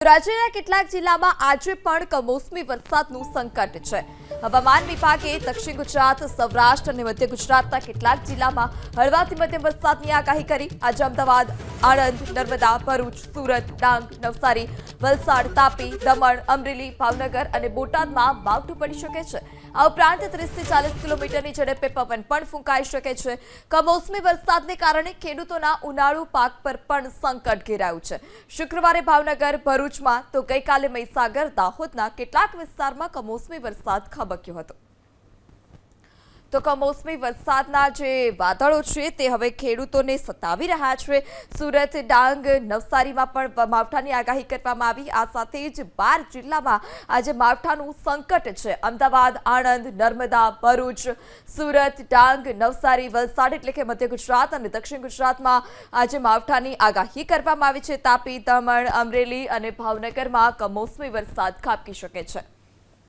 રાજ્યના કેટલાક જિલ્લામાં આજે પણ કમોસમી વરસાદનું સંકટ છે। હવામાન વિભાગે દક્ષિણ ગુજરાત, સૌરાષ્ટ્ર અને મધ્ય ગુજરાતના કેટલાક જિલ્લામાં હળવાથી મધ્યમ વરસાદની આગાહી કરી। આજે અમદાવાદ, આણંદ, નર્મદા, ભરૂચ, સુરત, ડાંગ, નવસારી, વલસાડ, તાપી, દમણ, અમરેલી, ભાવનગર અને બોટાદમાં માવઠું પડી શકે છે। આ ઉપરાંત 30 થી 40 કિલોમીટરની ઝડપે પવન પણ ફૂંકાઈ શકે છે। કમોસમી વરસાદને કારણે ખેડૂતોના ઉનાળુ પાક પર પણ સંકટ ઘેરાયું છે। શુક્રવારે ભાવનગર, ભરૂચમાં તો ગઈકાલે મહીસાગર, દાહોદના કેટલાક વિસ્તારમાં કમોસમી વરસાદ ખાબક્યો હતો। તો કમોસમી વરસાદના જે વાદળો છે તે હવે ખેડૂતોને સતાવી રહ્યા છે। સુરત, ડાંગ, નવસારીમાં પણ માવઠાની આગાહી કરવામાં આવી। આ સાથે જ 12 જિલ્લામાં આજે માવઠાનું સંકટ છે। અમદાવાદ, આણંદ, નર્મદા, ભરૂચ, સુરત, ડાંગ, નવસારી, વલસાડ એટલે કે મધ્ય ગુજરાત અને દક્ષિણ ગુજરાતમાં આજે માવઠાની આગાહી કરવામાં આવી છે। તાપી, દમણ, અમરેલી અને ભાવનગરમાં કમોસમી વરસાદ ખાબકી શકે છે।